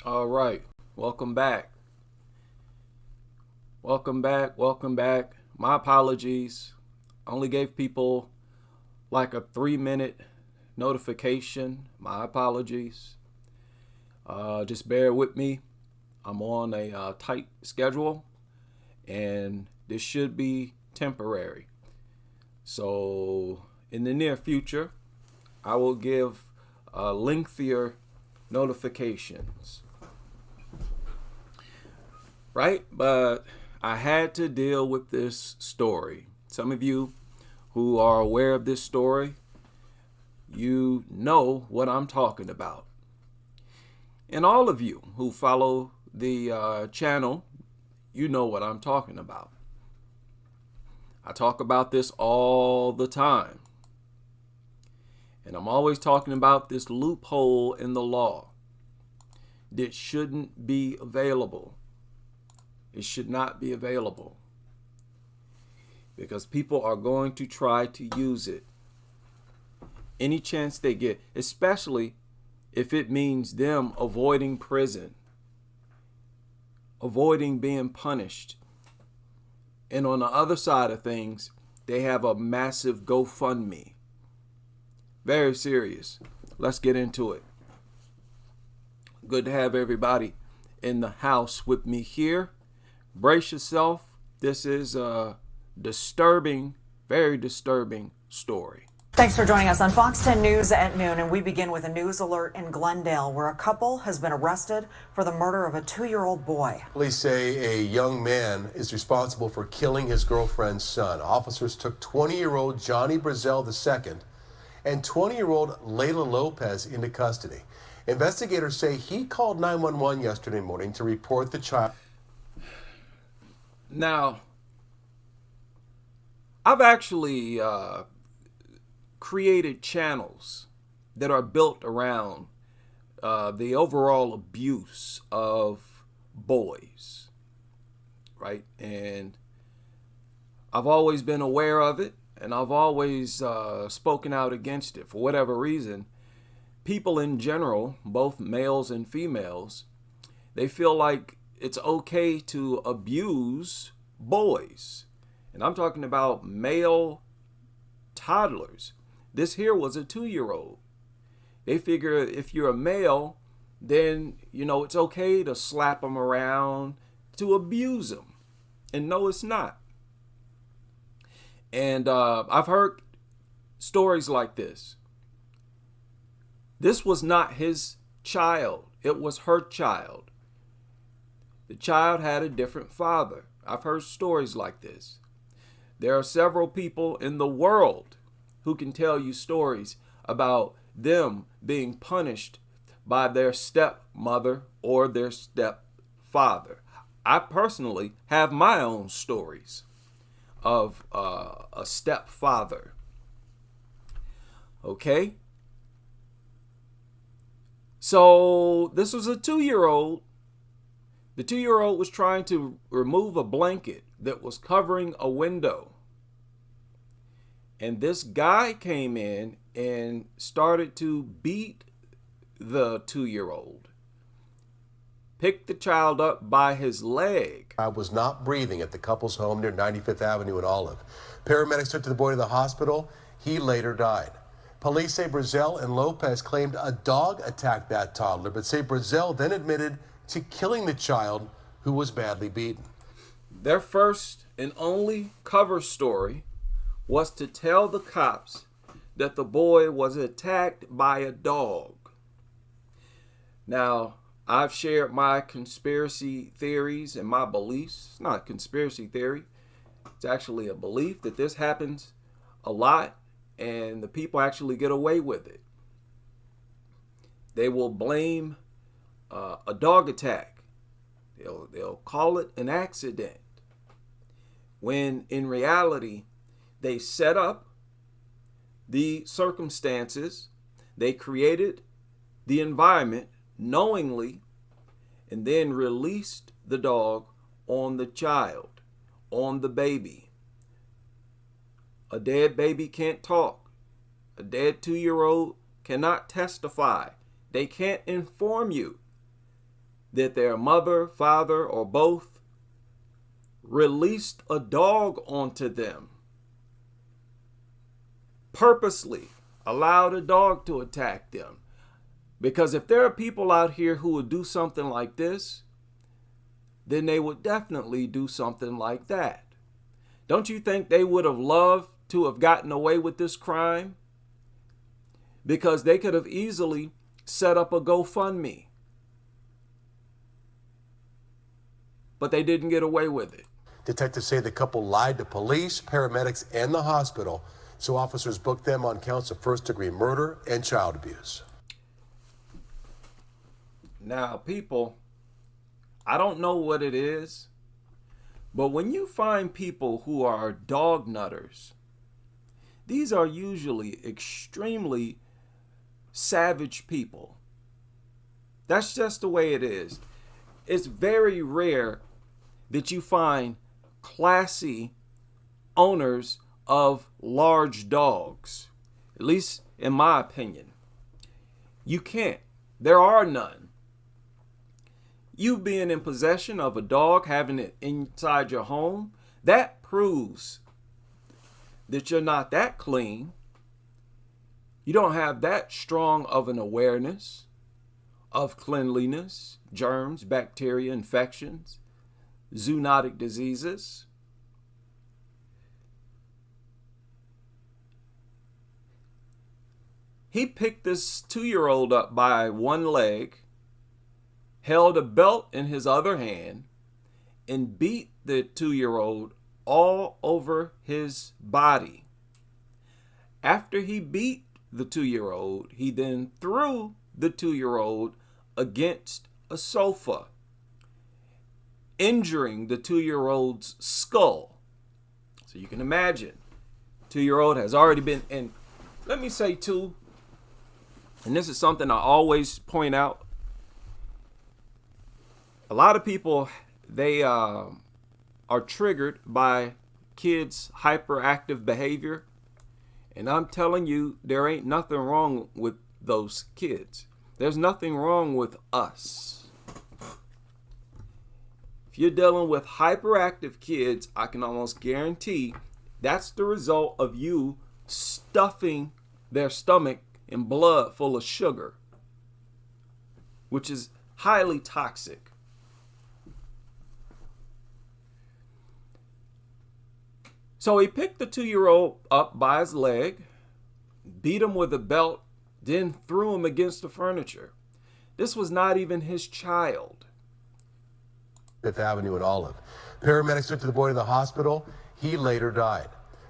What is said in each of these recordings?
All right, welcome back. Welcome back. My apologies. I only gave people like a 3-minute notification. My apologies. Just bear with me. I'm on a tight schedule and this should be temporary. So, in the near future, I will give lengthier notifications. Right? But I had to deal with this story. Some of you who are aware of this story, you know what I'm talking about. And all of you who follow the channel, you know what I'm talking about. I talk about this all the time. And I'm always talking about this loophole in the law that shouldn't be available. It should not be available because people are going to try to use it any chance they get, especially if it means them avoiding prison, avoiding being punished. And on the other side of things, they have a massive GoFundMe. Very serious. Let's get into it. Good to have everybody in the house with me here. Brace yourself. This is a disturbing, very disturbing story. Thanks for joining us on Fox 10 News at noon, and we begin with a news alert in Glendale, where a couple has been arrested for the murder of a 2-year-old boy. Police say a young man is responsible for killing his girlfriend's son. Officers took 20-year-old Johnny Brazel II and 20-year-old Layla Lopez into custody. Investigators say he called 911 yesterday morning to report the child. Now, I've actually created channels that are built around the overall abuse of boys, right? And I've always been aware of it, and I've always spoken out against it. For whatever reason, people in general, both males and females, they feel like it's okay to abuse boys. And I'm talking about male toddlers. This here was a 2-year-old. They figure if you're a male, then, it's okay to slap them around, to abuse them. And no, it's not. And I've heard stories like this. This was not his child. It was her child. The child had a different father. I've heard stories like this. There are several people in the world who can tell you stories about them being punished by their stepmother or their stepfather. I personally have my own stories of a stepfather. Okay? So this was a 2-year-old. The 2-year-old was trying to remove a blanket that was covering a window. And this guy came in and started to beat the 2-year-old. Picked the child up by his leg. I was not breathing at the couple's home near 95th Avenue in Olive. Paramedics took the boy to the hospital. He later died. Police say Brazel and Lopez claimed a dog attacked that toddler, but say Brazel then admitted to killing the child who was badly beaten. Their first and only cover story was to tell the cops that the boy was attacked by a dog. Now, I've shared my conspiracy theories and my beliefs. It's not a conspiracy theory. It's actually a belief that this happens a lot and the people actually get away with it. They will blame a dog attack. They'll call it an accident, when in reality they set up the circumstances, they created the environment knowingly, and then released the dog on the child, on the baby. A dead baby can't talk. A dead 2-year-old cannot testify. They can't inform you. that their mother, father, or both released a dog onto them, purposely allowed a dog to attack them. Because if there are people out here who would do something like this, then they would definitely do something like that. Don't you think they would have loved to have gotten away with this crime? Because they could have easily set up a GoFundMe. But they didn't get away with it. Detectives say the couple lied to police, paramedics, and the hospital, so officers booked them on counts of first-degree murder and child abuse. Now, people, I don't know what it is, but when you find people who are dog nutters, these are usually extremely savage people. That's just the way it is. It's very rare that you find classy owners of large dogs, at least in my opinion. You can't. There are none. You being in possession of a dog, having it inside your home, that proves that you're not that clean. You don't have that strong of an awareness of cleanliness, germs, bacteria, infections, zoonotic diseases. He picked this 2-year-old up by one leg, held a belt in his other hand, and beat the 2-year-old all over his body. After he beat the 2-year-old, he then threw the 2-year-old against a sofa, injuring the 2-year-old's skull. So you can imagine, 2-year-old has already been, and let me say too, and this is something I always point out, a lot of people, they are triggered by kids' hyperactive behavior. And I'm telling you, there ain't nothing wrong with those kids. There's nothing wrong with us. If you're dealing with hyperactive kids, I can almost guarantee that's the result of you stuffing their stomach in blood full of sugar, which is highly toxic. So he picked the 2-year-old up by his leg, beat him with a belt, then threw him against the furniture. This was not even his child. Fifth Avenue and Olive. Paramedics took the boy to the hospital. He later died.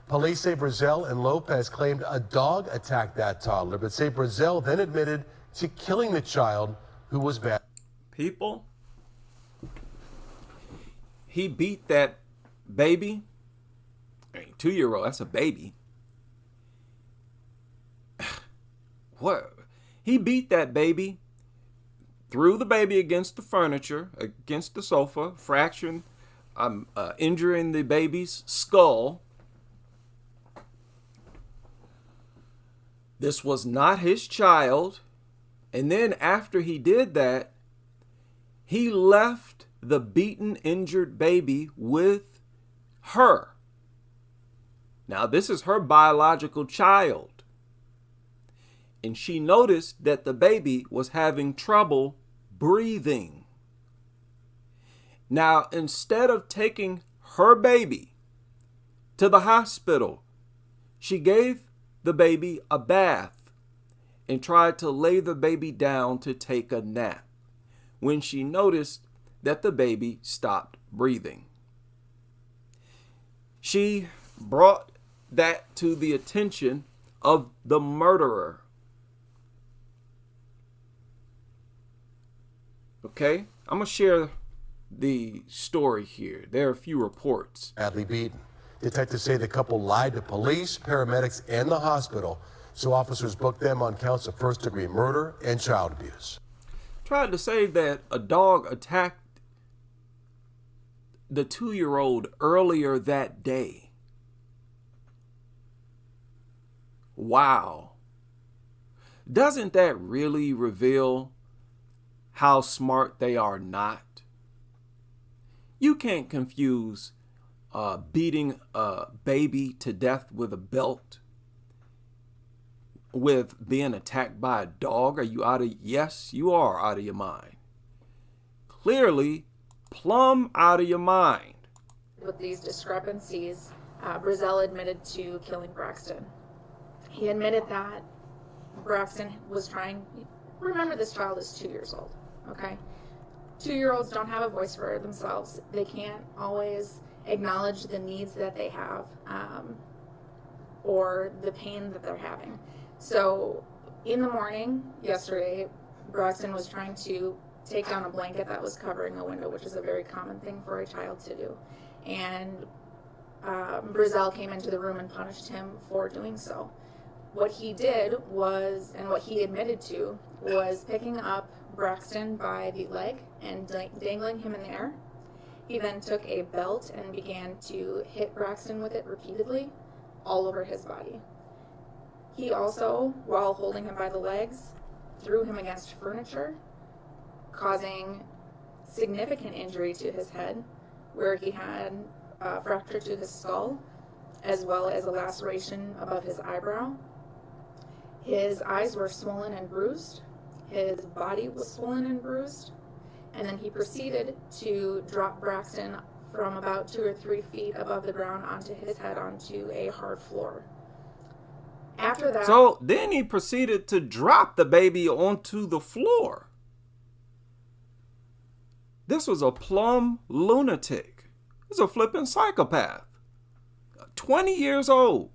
Police say Brazel and Lopez claimed a dog attacked that toddler, but say Brazel then admitted to killing the child who was bad. People, he beat that baby. 2-year-old, that's a baby. What? He beat that baby, threw the baby against the furniture, against the sofa, fracturing, injuring the baby's skull. This was not his child. And then after he did that, he left the beaten, injured baby with her. Now, this is her biological child. And she noticed that the baby was having trouble breathing. Now, instead of taking her baby to the hospital, she gave the baby a bath and tried to lay the baby down to take a nap when she noticed that the baby stopped breathing. She brought that to the attention of the murderer. Okay, I'm going to share the story here. There are a few reports. Badly beaten. Detectives say the couple lied to police, paramedics, and the hospital, so officers booked them on counts of first-degree murder and child abuse. Tried to say that a dog attacked the 2-year-old earlier that day. Wow. Doesn't that really reveal how smart they are not. You can't confuse beating a baby to death with a belt with being attacked by a dog. Are you out of? Yes, you are out of your mind. Clearly, plumb out of your mind. With these discrepancies, Brazel admitted to killing Braxton. He admitted that Braxton was trying. Remember, this child is 2 years old. Okay, 2-year-olds don't have a voice for themselves. They can't always acknowledge the needs that they have, or the pain that they're having. So in the morning yesterday, Braxton was trying to take down a blanket that was covering a window, which is a very common thing for a child to do. And Brazel came into the room and punished him for doing so. What he did was, and what he admitted to, was picking up Braxton by the leg and dangling him in the air. He then took a belt and began to hit Braxton with it repeatedly all over his body. He also, while holding him by the legs, threw him against furniture, causing significant injury to his head, where he had a fracture to his skull, as well as a laceration above his eyebrow. His eyes were swollen and bruised. His body was swollen and bruised. And then he proceeded to drop Braxton from about 2 or 3 feet above the ground onto his head onto a hard floor. After that... So then he proceeded to drop the baby onto the floor. This was a plumb lunatic. This was a flipping psychopath. 20 years old.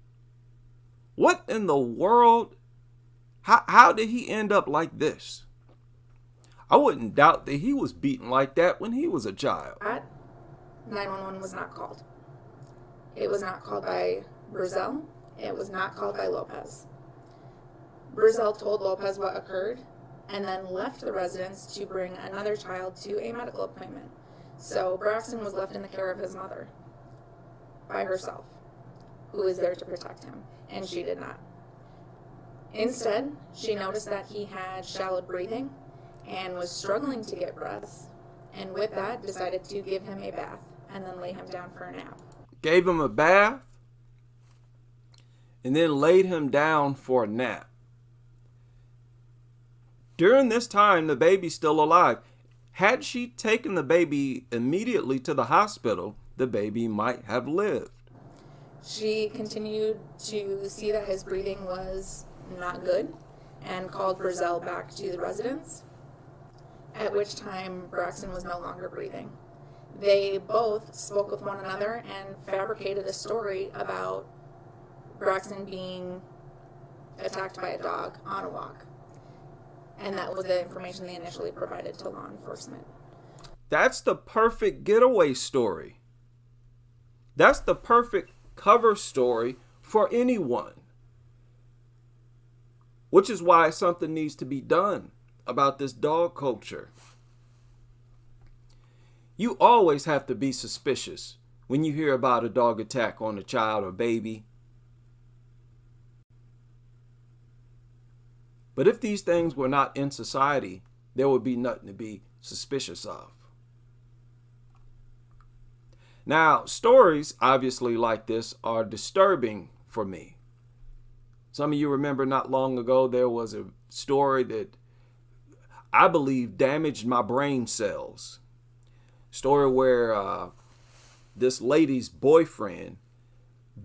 What in the world? How did he end up like this? I wouldn't doubt that he was beaten like that when he was a child. 911 was not called. It was not called by Brazel. It was not called by Lopez. Brazel told Lopez what occurred and then left the residence to bring another child to a medical appointment. So Braxton was left in the care of his mother by herself, who was there to protect him, and she did not. Instead, she noticed that he had shallow breathing and was struggling to get breaths, and with that decided to give him a bath and then lay him down for a nap. Gave him a bath and then laid him down for a nap. During this time, the baby's still alive. Had she taken the baby immediately to the hospital, the baby might have lived. She continued to see that his breathing was not good and called Brazel back to the residence, at which time Braxton was no longer breathing. They both spoke with one another and fabricated a story about Braxton being attacked by a dog on a walk. And that was the information they initially provided to law enforcement. That's the perfect getaway story. That's the perfect cover story for anyone. Which is why something needs to be done about this dog culture. You always have to be suspicious when you hear about a dog attack on a child or baby. But if these things were not in society, there would be nothing to be suspicious of. Now, stories obviously like this are disturbing for me. Some of you remember not long ago there was a story that I believe damaged my brain cells. Story where this lady's boyfriend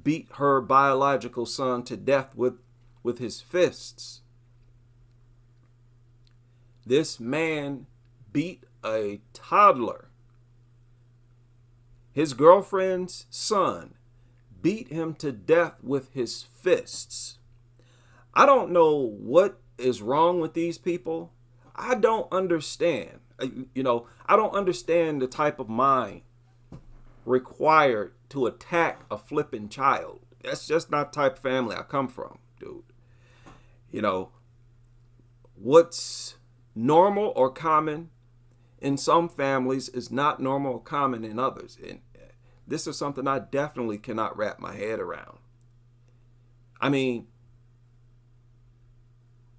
beat her biological son to death with his fists. This man beat a toddler. His girlfriend's son beat him to death with his fists. I don't know what is wrong with these people. I don't understand. I don't understand the type of mind required to attack a flipping child. That's just not the type of family I come from, dude. What's normal or common in some families is not normal or common in others. And this is something I definitely cannot wrap my head around. I mean,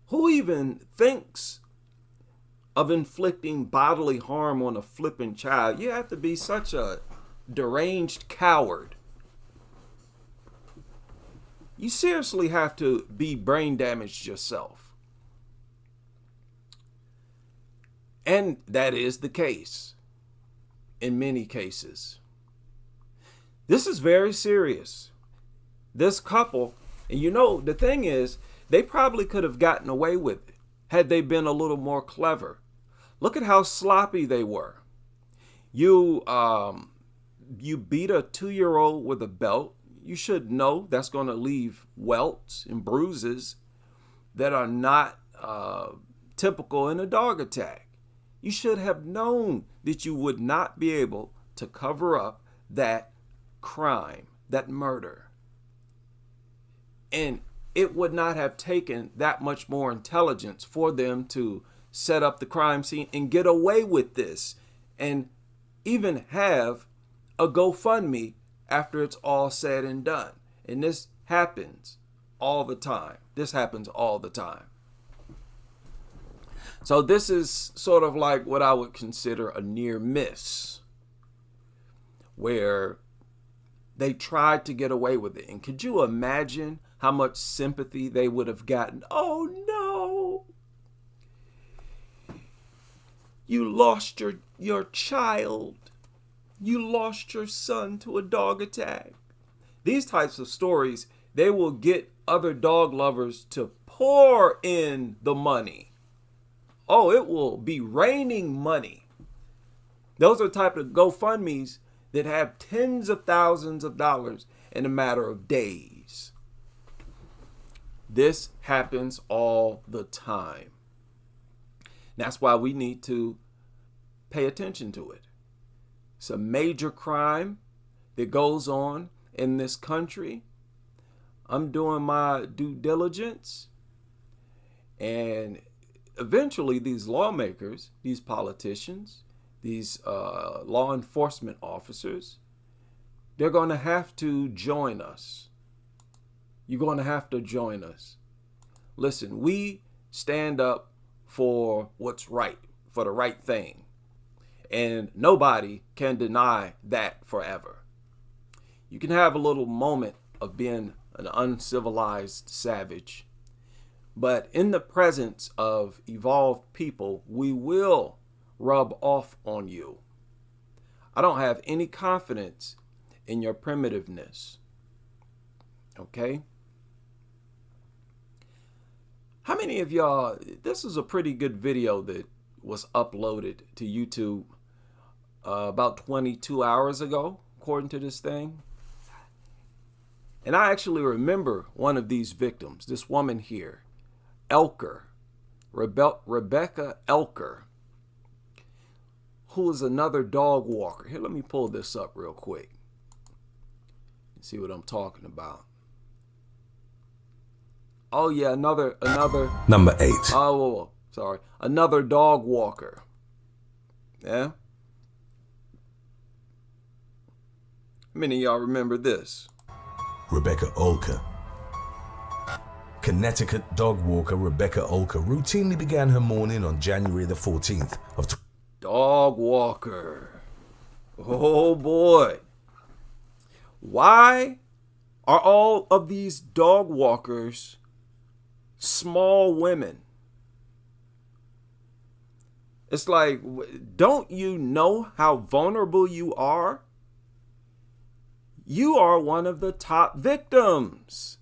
who even thinks of inflicting bodily harm on a flipping child. You have to be such a deranged coward. You seriously have to be brain damaged yourself. And that is the case in many cases. This is very serious. This couple, and you know, the thing is, they probably could have gotten away with it had they been a little more clever. Look at how sloppy they were. You beat a 2-year-old with a belt. You should know that's going to leave welts and bruises that are not typical in a dog attack. You should have known that you would not be able to cover up that crime, that murder. And it would not have taken that much more intelligence for them to set up the crime scene and get away with this and even have a GoFundMe after it's all said and done. And this happens all the time. This happens all the time. So this is sort of like what I would consider a near miss, where they tried to get away with it. And could you imagine how much sympathy they would have gotten? Oh no! You lost your child. You lost your son to a dog attack. These types of stories, they will get other dog lovers to pour in the money. Oh, it will be raining money. Those are the type of GoFundMes that have tens of thousands of dollars in a matter of days. This happens all the time. That's why we need to pay attention to it. It's a major crime that goes on in this country. I'm doing my due diligence, and eventually these lawmakers, these politicians, these law enforcement officers, they're going to have to join us. You're going to have to join us. Listen, we stand up for what's right, for the right thing. And nobody can deny that forever. You can have a little moment of being an uncivilized savage, but in the presence of evolved people, we will rub off on you. I don't have any confidence in your primitiveness. Okay? How many of y'all, this is a pretty good video that was uploaded to YouTube about 22 hours ago, according to this thing. And I actually remember one of these victims, this woman here, Elker, Rebecca Elker, who is another dog walker. Here, let me pull this up real quick and see what I'm talking about. Oh yeah, another Number 8. Oh, sorry, another dog walker. Yeah. How many of y'all remember this? Rebecca Olker. Connecticut dog walker Rebecca Olker routinely began her morning on January the 14th of Dog walker. Oh boy. Why are all of these dog walkers small women? It's like, don't you know how vulnerable you are? You are one of the top victims.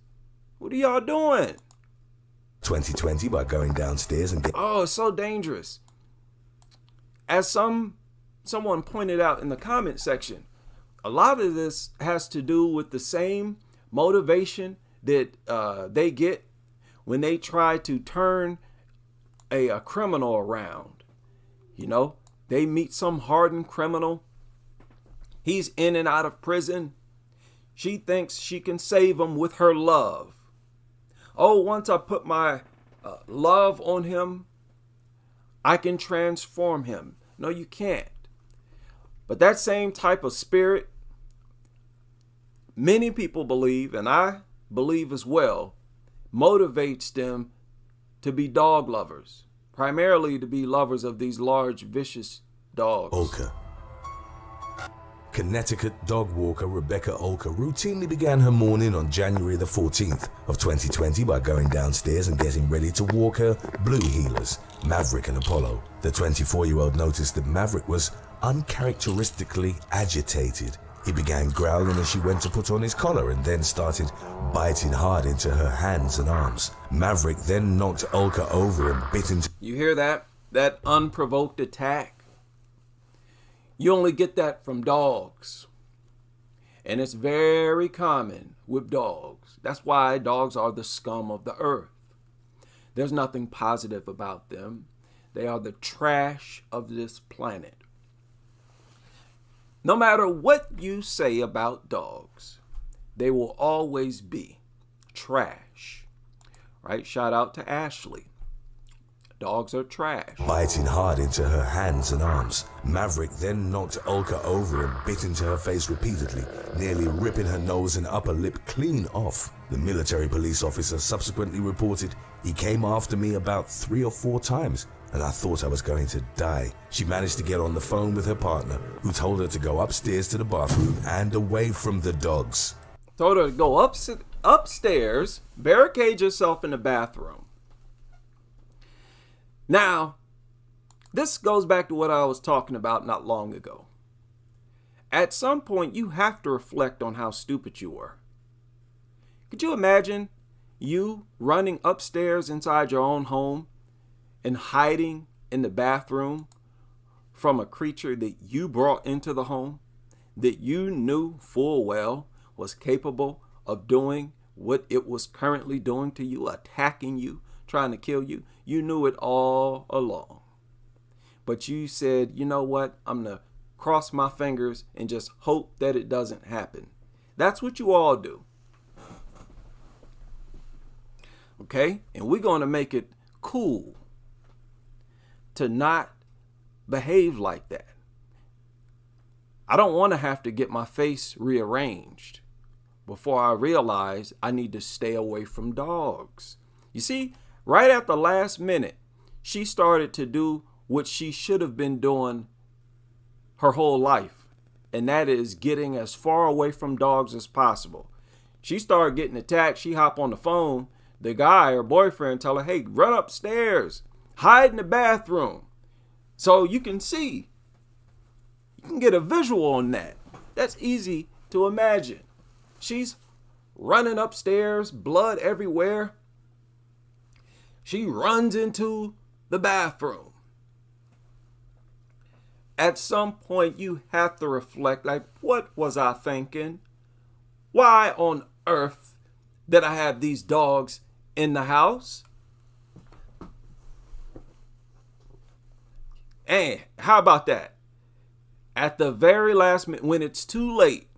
What are y'all doing? 2020 by going downstairs and Oh, it's so dangerous. As someone pointed out in the comment section, a lot of this has to do with the same motivation that they get when they try to turn a criminal around. You know, they meet some hardened criminal. He's in and out of prison. She thinks she can save him with her love. Oh, once I put my love on him, I can transform him. No, you can't. But that same type of spirit, many people believe, and I believe as well, motivates them to be dog lovers. primarily to be lovers of these large, vicious dogs. Olka. Connecticut dog walker Rebecca Olka routinely began her morning on January the 14th of 2020 by going downstairs and getting ready to walk her blue heelers, Maverick and Apollo. The 24-year-old noticed that Maverick was uncharacteristically agitated. He began growling as she went to put on his collar and then started biting hard into her hands and arms. Maverick then knocked Olka over and bit into... You hear that? That unprovoked attack? You only get that from dogs. And it's very common with dogs. That's why dogs are the scum of the earth. There's nothing positive about them. They are the trash of this planet. No matter what you say about dogs, they will always be trash. Right? Shout out to Ashley. Dogs are trash. Biting hard into her hands and arms. Maverick then knocked Olka over and bit into her face repeatedly, nearly ripping her nose and upper lip clean off. The military police officer subsequently reported, "He came after me about 3 or 4 times, and I thought I was going to die." She managed to get on the phone with her partner, who told her to go upstairs to the bathroom and away from the dogs. Told her to go upstairs, barricade yourself in the bathroom. Now, this goes back to what I was talking about not long ago. At some point, you have to reflect on how stupid you were. Could you imagine you running upstairs inside your own home and hiding in the bathroom from a creature that you brought into the home, that you knew full well was capable of doing what it was currently doing to you, attacking you, trying to kill you? You knew it all along. But you said, you know what? I'm going to cross my fingers and just hope that it doesn't happen. That's what you all do. Okay? And we're going to make it cool to not behave like that. I don't want to have to get my face rearranged before I realize I need to stay away from dogs. You see, right at the last minute, she started to do what she should have been doing her whole life, and that is getting as far away from dogs as possible. She started getting attacked. She hopped on the phone. The guy, her boyfriend, tell her, "Hey, run upstairs, hide in the bathroom." So you can see, you can get a visual on that. That's easy to imagine. She's running upstairs, blood everywhere. She runs into the bathroom. At some point, you have to reflect, like, what was I thinking? Why on earth did I have these dogs in the house? And how about that? At the very last minute, when it's too late,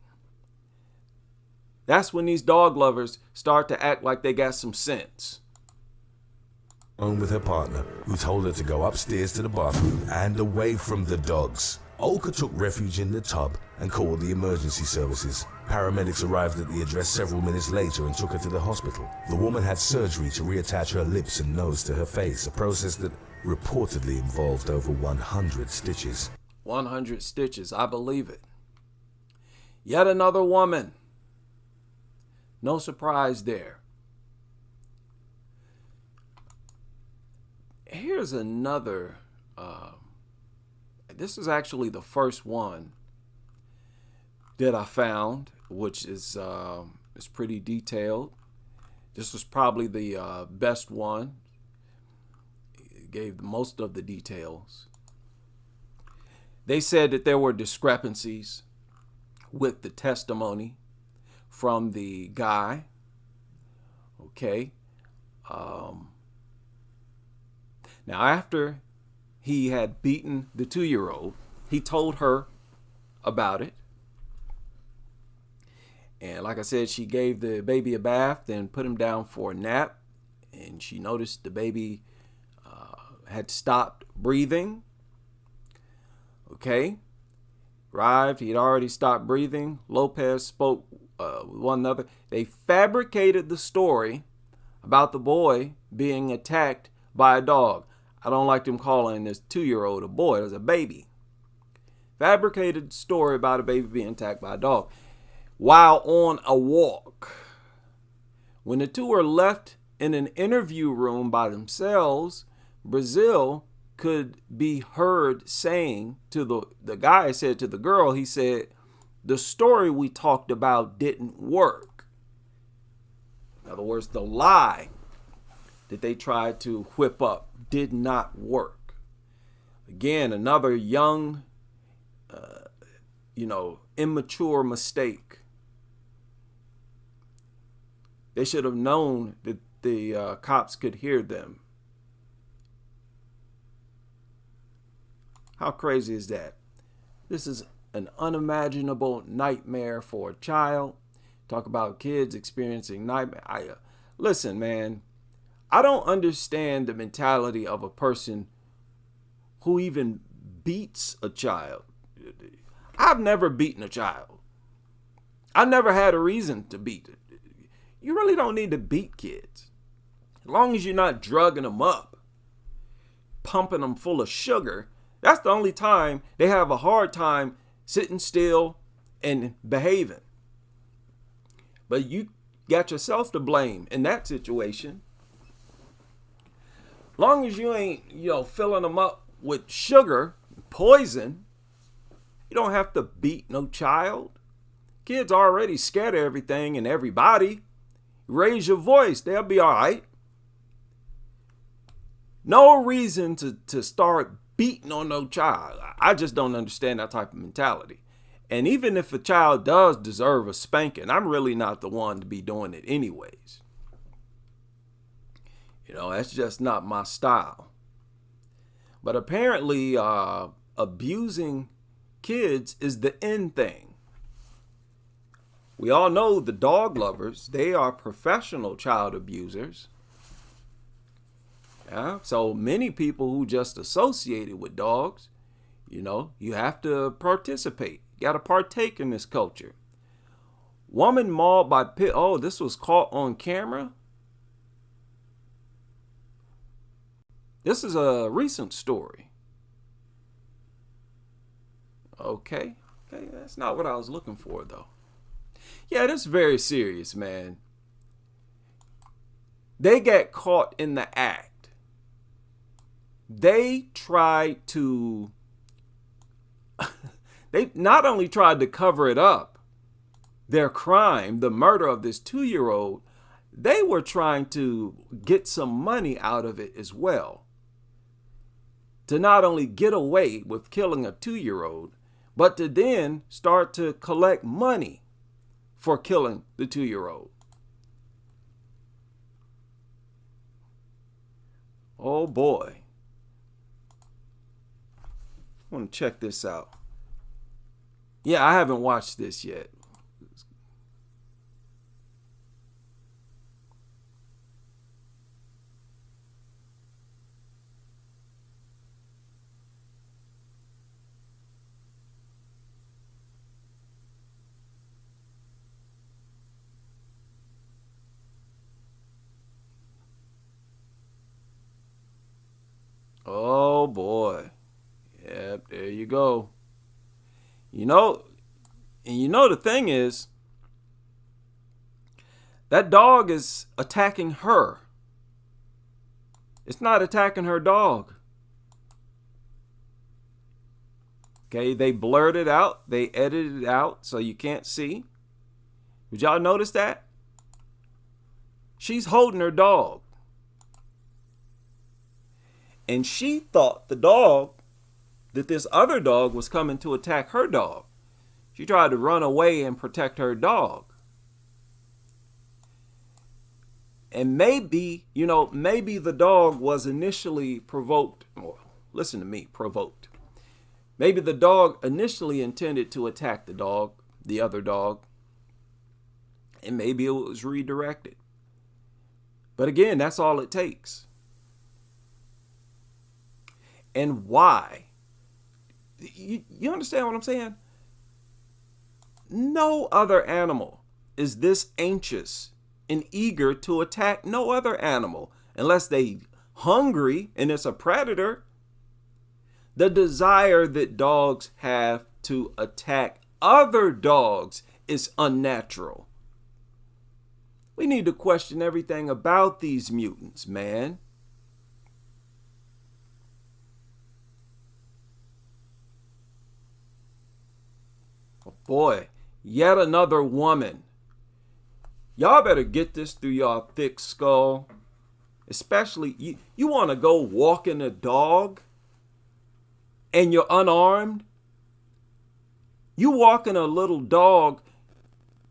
that's when these dog lovers start to act like they got some sense. With her partner, who told her to go upstairs to the bathroom and away from the dogs. Olka took refuge in the tub and called the emergency services. Paramedics arrived at the address several minutes later and took her to the hospital. The woman had surgery to reattach her lips and nose to her face, a process that reportedly involved over 100 stitches. 100 stitches, I believe it. Yet another woman. No surprise there. Here's another, this is actually the first one that I found, which is pretty detailed. This was probably the best one. It gave most of the details. They said that there were discrepancies with the testimony from the guy. Okay. Now, after he had beaten the 2-year-old, he told her about it. And like I said, she gave the baby a bath, then put him down for a nap. And she noticed the baby had stopped breathing. Okay. Arrived, he had already stopped breathing. Lopez spoke with one another. They fabricated the story about the boy being attacked by a dog. I don't like them calling this 2-year-old a boy. It was a baby. Fabricated story about a baby being attacked by a dog while on a walk. When the two were left in an interview room by themselves, Brazil could be heard saying to the guy said to the girl, he said, the story we talked about didn't work. In other words, the lie that they tried to whip up did not work. Again, another young, immature mistake. They should have known that the cops could hear them. How crazy is that? This is an unimaginable nightmare for a child. Talk about kids experiencing nightmare. Listen, man, I don't understand the mentality of a person who even beats a child. I've never beaten a child. I never had a reason to beat it. You really don't need to beat kids. As long as you're not drugging them up, pumping them full of sugar, that's the only time they have a hard time sitting still and behaving. But you got yourself to blame in that situation. Long as you ain't, filling them up with sugar, poison, you don't have to beat no child. Kids are already scared of everything and everybody. Raise your voice, they'll be all right. No reason to start beating on no child. I just don't understand that type of mentality. And even if a child does deserve a spanking, I'm really not the one to be doing it anyways. That's just not my style. But apparently, abusing kids is the end thing. We all know the dog lovers, they are professional child abusers. Yeah, so many people who just associated with dogs, you have to participate. You got to partake in this culture. Woman mauled by pit. Oh, this was caught on camera. This is a recent story. Okay, that's not what I was looking for, though. Yeah, that's very serious, man. They got caught in the act. They tried to... they not only tried to cover it up, their crime, the murder of this 2-year-old, they were trying to get some money out of it as well. To not only get away with killing a 2-year-old, but to then start to collect money for killing the 2-year-old. Oh boy. I want to check this out. Yeah, I haven't watched this yet. Oh boy. Yep, there you go. The thing is, that dog is attacking her. It's not attacking her dog. Okay, they blurred it out. They edited it out so you can't see. Did y'all notice that? She's holding her dog. And she thought that this other dog was coming to attack her dog. She tried to run away and protect her dog. And maybe the dog was initially provoked. Well, listen to me, provoked. Maybe the dog initially intended to attack the other dog. And maybe it was redirected. But again, that's all it takes. And why? You understand what I'm saying? No other animal is this anxious and eager to attack no other animal unless they hungry and it's a predator, the desire that dogs have to attack other dogs is unnatural. We need to question everything about these mutants, man. Oh boy, yet another woman. Y'all better get this through y'all thick skull. Especially, you want to go walking a dog and you're unarmed? You walking a little dog,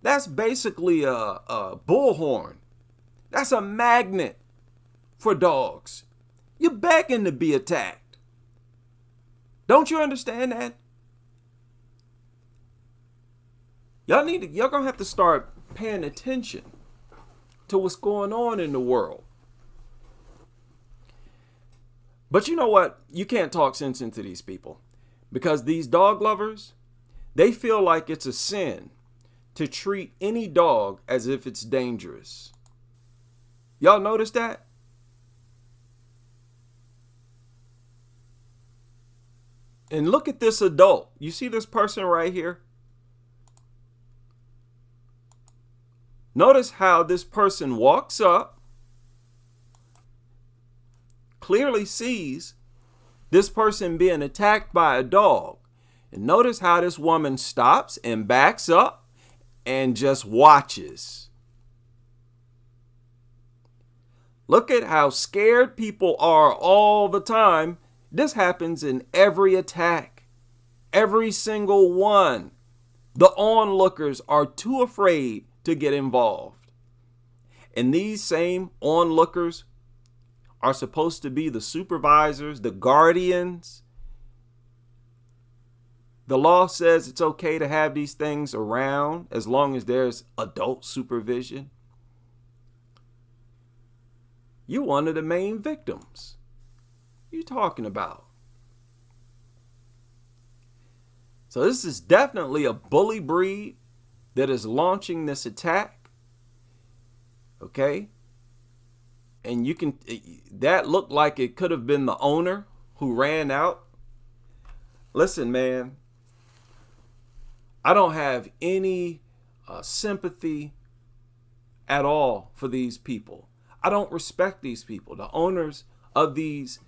that's basically a bullhorn. That's a magnet for dogs. You're begging to be attacked. Don't you understand that? Y'all gonna have to start paying attention to what's going on in the world. But you know what? You can't talk sense into these people, because these dog lovers, they feel like it's a sin to treat any dog as if it's dangerous. Y'all notice that? And look at this adult. You see this person right here? Notice how this person walks up, clearly sees this person being attacked by a dog. And notice how this woman stops and backs up and just watches. Look at how scared people are all the time. This happens in every attack, every single one. The onlookers are too afraid to get involved. And these same onlookers are supposed to be the supervisors, the guardians. The law says it's okay to have these things around as long as there's adult supervision. You're one of the main victims. What are you talking about? So this is definitely a bully breed that is launching this attack. Okay? And that looked like it could have been the owner who ran out. Listen, man, I don't have any sympathy at all for these people. I don't respect these people, the owners of these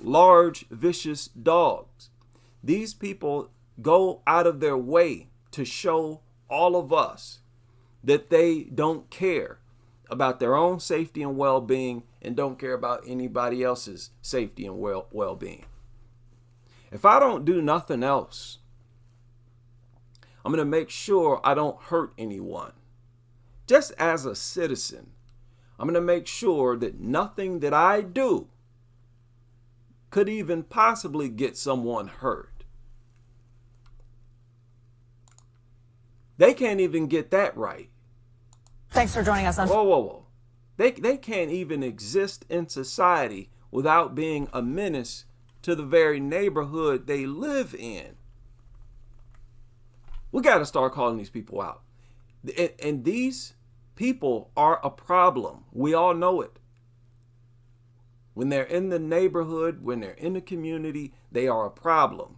large, vicious dogs. These people go out of their way to show all of us that they don't care about their own safety and well-being and don't care about anybody else's safety and well-being. If I don't do nothing else, I'm going to make sure I don't hurt anyone. Just as a citizen, I'm going to make sure that nothing that I do could even possibly get someone hurt. They can't even get that right. Thanks for joining us on. Whoa. They can't even exist in society without being a menace to the very neighborhood they live in. We got to start calling these people out. And these people are a problem. We all know it. When they're in the neighborhood, when they're in the community, they are a problem.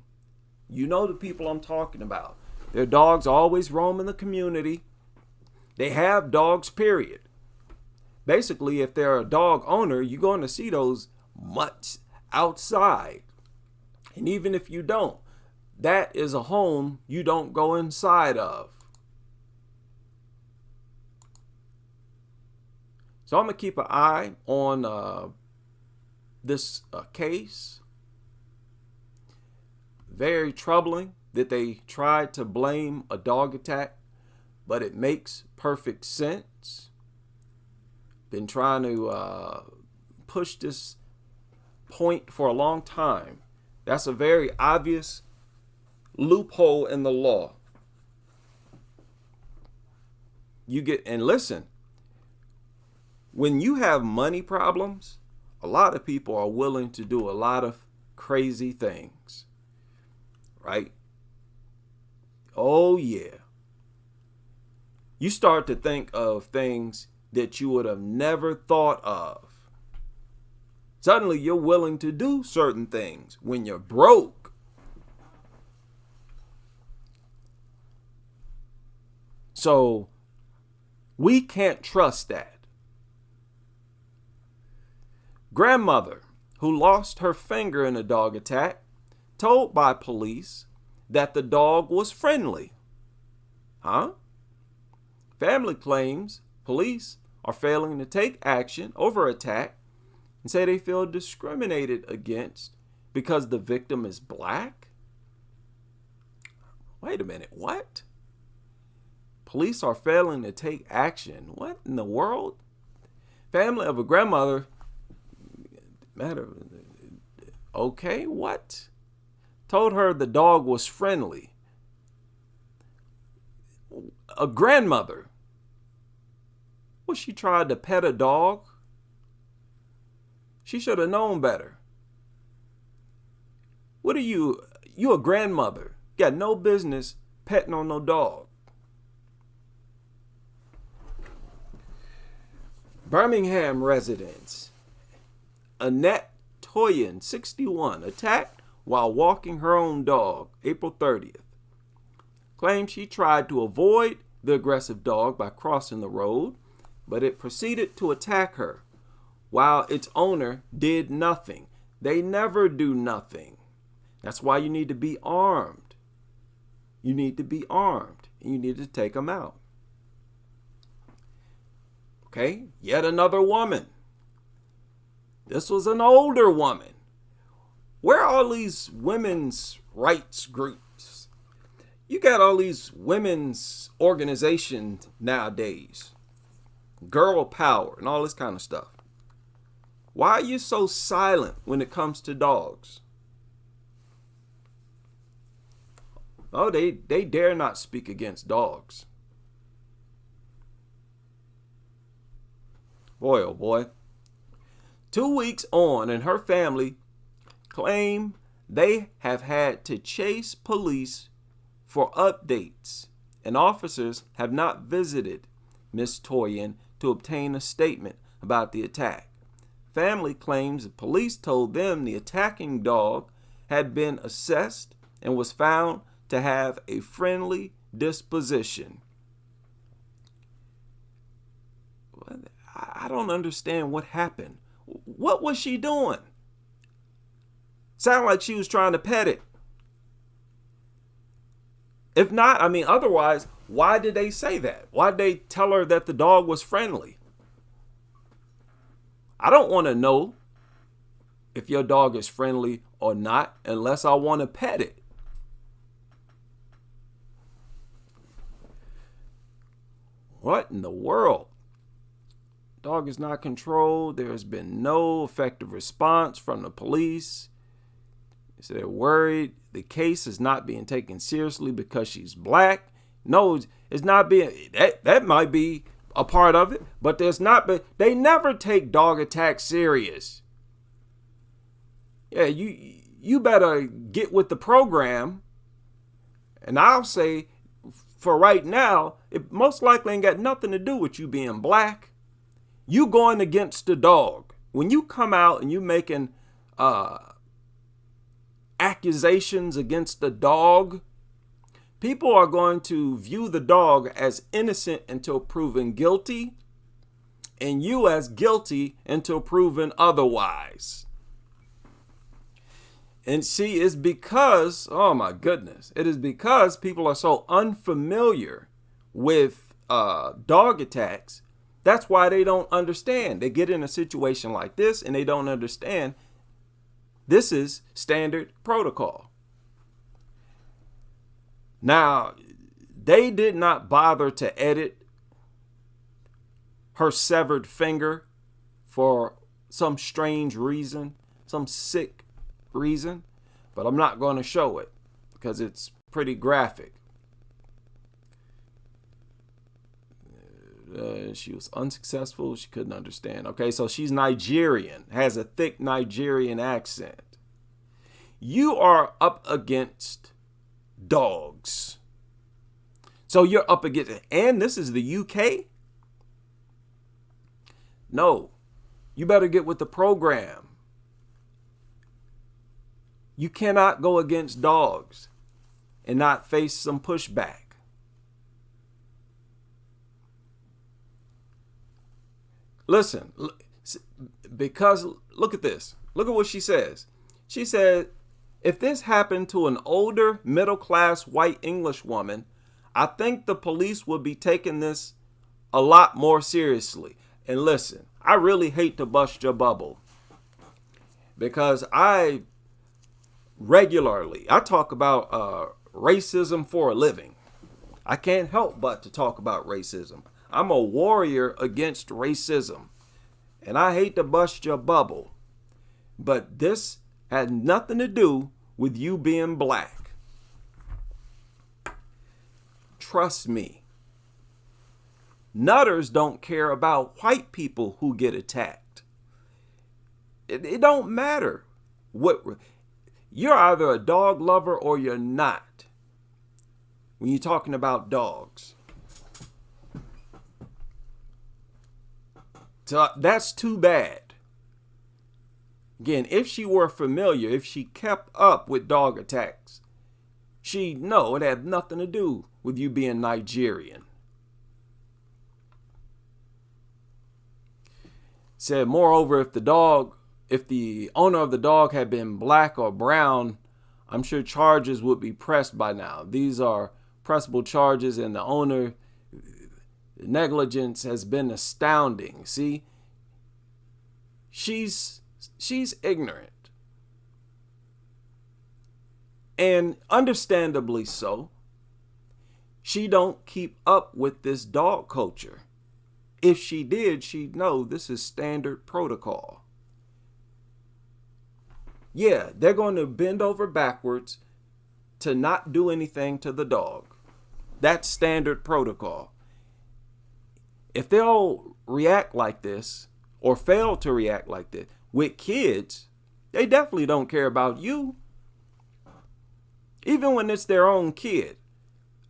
You know the people I'm talking about. Their dogs always roam in the community. They have dogs, period. Basically, if they're a dog owner, you're going to see those mutts outside. And even if you don't, that is a home you don't go inside of. So I'm going to keep an eye on this case. Very troubling that they tried to blame a dog attack, but it makes perfect sense. Been trying to push this point for a long time. That's a very obvious loophole in the law. And listen, when you have money problems, a lot of people are willing to do a lot of crazy things, right? Oh yeah. You start to think of things that you would have never thought of. Suddenly you're willing to do certain things when you're broke. So we can't trust that. Grandmother, who lost her finger in a dog attack, told by police that the dog was friendly. Family claims police are failing to take action over attack and say they feel discriminated against because the victim is black? Wait a minute, what? Police are failing to take action. What in the world? Family of a grandmother, okay, what? Told her the dog was friendly. A grandmother. Well, she tried to pet a dog. She should have known better. What are you? You a grandmother. Got no business petting on no dog. Birmingham residents. Annette Toyin, 61, attacked while walking her own dog, April 30th. Claims she tried to avoid the aggressive dog by crossing the road, but it proceeded to attack her, while its owner did nothing. They never do nothing. That's why you need to be armed. You need to be armed, and you need to take them out. Okay, yet another woman. This was an older woman. Where are all these women's rights groups? You got all these women's organizations nowadays. Girl power and all this kind of stuff. Why are you so silent when it comes to dogs? Oh, they dare not speak against dogs. Boy, oh boy. 2 weeks on, and her family claim they have had to chase police for updates, and officers have not visited Miss Toyin to obtain a statement about the attack. Family claims the police told them the attacking dog had been assessed and was found to have a friendly disposition. I don't understand what happened. What was she doing? Sounded like she was trying to pet it. If not, otherwise, why did they say that? Why did they tell her that the dog was friendly? I don't want to know if your dog is friendly or not unless I want to pet it. What in the world? Dog is not controlled. There has been no effective response from the police. So they're worried the case is not being taken seriously because she's black. No, it's not being, that might be a part of it, but there's not, but they never take dog attacks serious. Yeah, you better get with the program. And I'll say, for right now, it most likely ain't got nothing to do with you being black. You going against the dog. When you come out and you making accusations against the dog, people are going to view the dog as innocent until proven guilty, and you as guilty until proven otherwise. And see, it's because, oh my goodness, it is because people are so unfamiliar with dog attacks. That's why they don't understand. They get in a situation like this and they don't understand this is standard protocol. Now, they did not bother to edit her severed finger for some strange reason, some sick reason, but I'm not going to show it because it's pretty graphic. She was unsuccessful. She couldn't understand. Okay, so she's Nigerian, has a thick Nigerian accent. You are up against dogs. So you're up against it. And this is the UK? No, you better get with the program. You cannot go against dogs and not face some pushback. Listen, because look at this. Look at what she says. She said, if this happened to an older, middle-class white English woman, I think the police would be taking this a lot more seriously. And listen, I really hate to bust your bubble because I talk about racism for a living. I can't help but to talk about racism. I'm a warrior against racism, and I hate to bust your bubble, but this had nothing to do with you being black. Trust me. Nutters don't care about white people who get attacked. It don't matter what. You're either a dog lover or you're not when you're talking about dogs. So that's too bad. Again, if she were familiar, if she kept up with dog attacks, she'd know it had nothing to do with you being Nigerian. Said, moreover, if the owner of the dog had been black or brown, I'm sure charges would be pressed by now. These are pressable charges, and the owner negligence has been astounding. See, she's ignorant, and understandably so. She don't keep up with this dog culture. If she did, she'd know this is standard protocol. Yeah, they're going to bend over backwards to not do anything to the dog. That's standard protocol. If they'll react like this or fail to react like this with kids, they definitely don't care about you. Even when it's their own kid.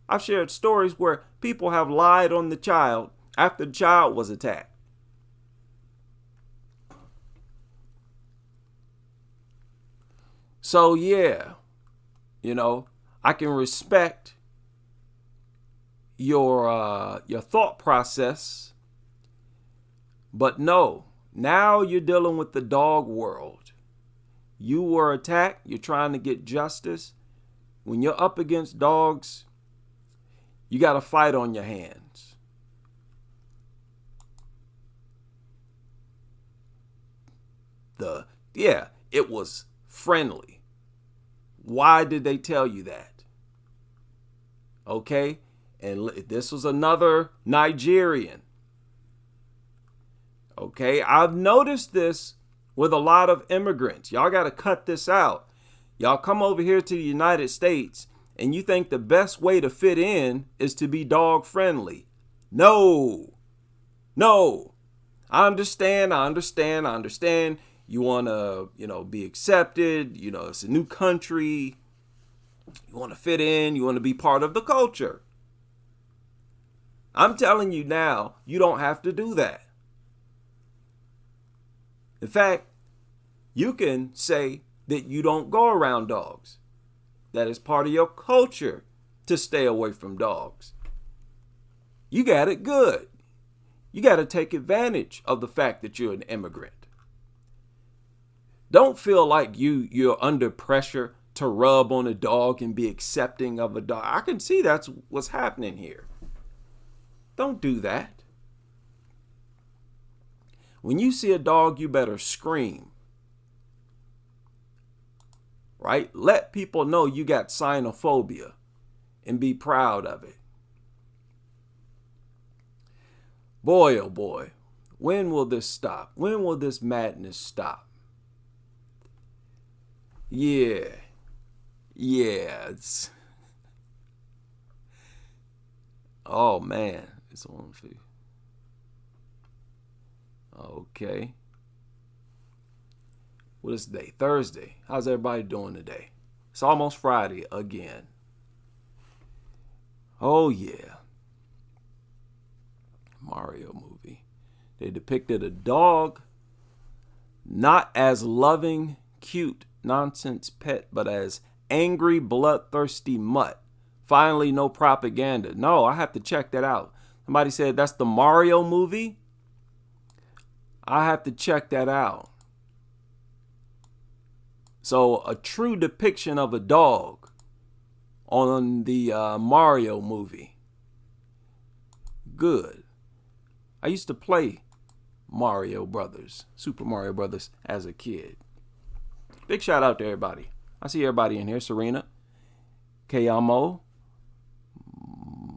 I've shared stories where people have lied on the child after the child was attacked. So yeah, I can respect your thought process, but no, now you're dealing with the dog world. You were attacked, you're trying to get justice. When you're up against dogs, you got a fight on your hands. It was friendly. Why did they tell you that? Okay, and this was another Nigerian. Okay, I've noticed this with a lot of immigrants. Y'all got to cut this out. Y'all come over here to the United States and you think the best way to fit in is to be dog friendly. No. I understand. You want to, be accepted. It's a new country. You want to fit in. You want to be part of the culture. I'm telling you now, you don't have to do that. In fact, you can say that you don't go around dogs. That is part of your culture to stay away from dogs. You got it good. You got to take advantage of the fact that you're an immigrant. Don't feel like you're under pressure to rub on a dog and be accepting of a dog. I can see that's what's happening here. Don't do that. When you see a dog, you better scream. Right? Let people know you got xenophobia and be proud of it. Boy, oh boy, when will this stop? When will this madness stop? Yeah, it's... Oh, man, it's on for you. Okay. What is today? Thursday. How's everybody doing today? It's almost Friday again. Oh, yeah. Mario movie. They depicted a dog not as loving, cute nonsense pet, but as angry, bloodthirsty mutt. Finally, no propaganda. No, I have to check that out. Somebody said that's the Mario movie. I have to check that out. So a true depiction of a dog on the Mario movie. Good. I used to play Super Mario Brothers as a kid. Big shout out to everybody. I see everybody in here. Serena, Kayamo,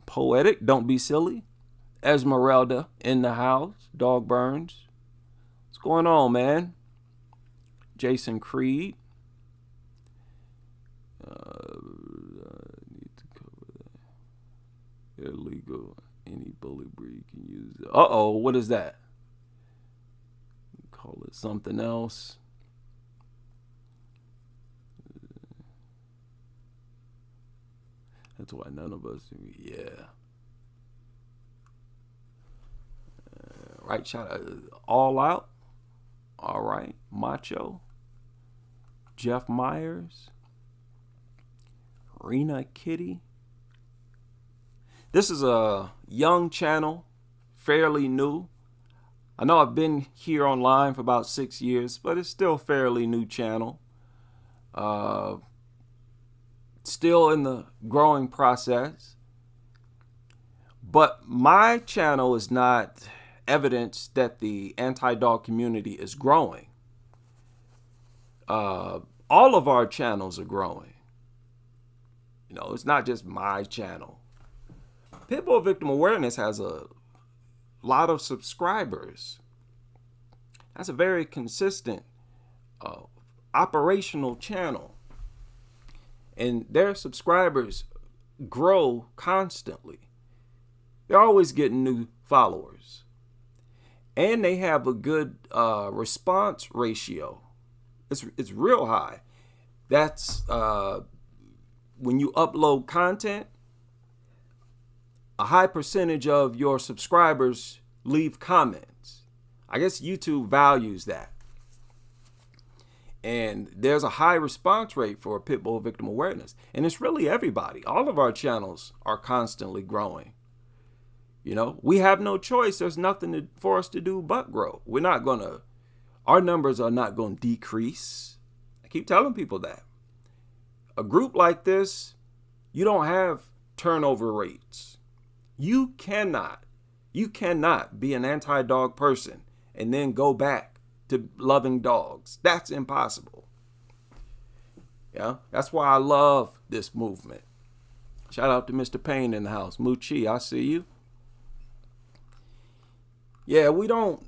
Poetic, Don't Be Silly, Esmeralda in the house, Dog Burns. What's going on, man? Jason Creed. Need to cover that. Illegal. Any bully breed can use it. Uh-oh, what is that? Call it something else. That's why none of us do. Yeah. Right shot. All Out. All right. Macho. Jeff Myers. Rena Kitty. This is a young channel, fairly new. I know I've been here online for about 6 years, but it's still a fairly new channel. Still in the growing process. But my channel is not evidence that the anti-dog community is growing. All of our channels are growing. You know, it's not just my channel. Pitbull Victim Awareness has a lot of subscribers. That's a very consistent, operational channel. And their subscribers grow constantly. They're always getting new followers. And they have a good response ratio. It's real high. That's when you upload content, a high percentage of your subscribers leave comments. I guess YouTube values that. And there's a high response rate for Pitbull Victim Awareness. And it's really everybody. All of our channels are constantly growing. You know, we have no choice. There's nothing for us to do but grow. Our numbers are not going to decrease. I keep telling people that. A group like this, you don't have turnover rates. You cannot be an anti-dog person and then go back to loving dogs. That's impossible. Yeah, that's why I love this movement. Shout out to Mr. Payne in the house. Moochie, I see you. Yeah, we don't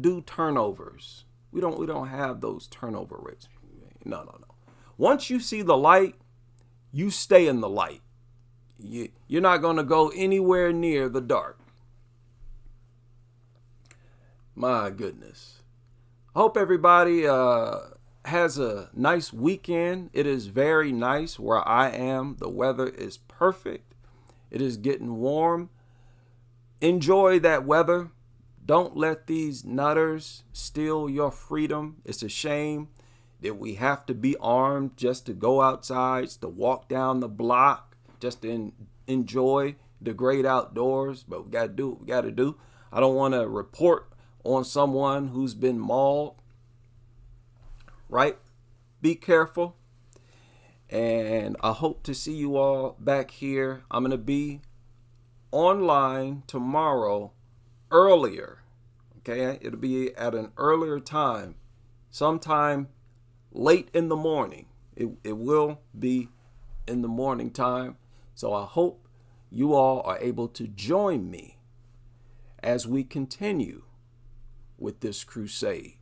do turnovers. We don't have those turnover rates. No. Once you see the light, you stay in the light. You're not going to go anywhere near the dark. My goodness. I hope everybody has a nice weekend. It is very nice where I am. The weather is perfect. It is getting warm. Enjoy that weather. Don't let these nutters steal your freedom. It's a shame that we have to be armed just to go outside, to walk down the block, just to enjoy the great outdoors. But we got to do what we got to do. I don't want to report on someone who's been mauled. Right? Be careful. And I hope to see you all back here. I'm going to be online tomorrow earlier. Okay? It'll be at an earlier time. Sometime late in the morning. It will be in the morning time. So I hope you all are able to join me as we continue with this crusade.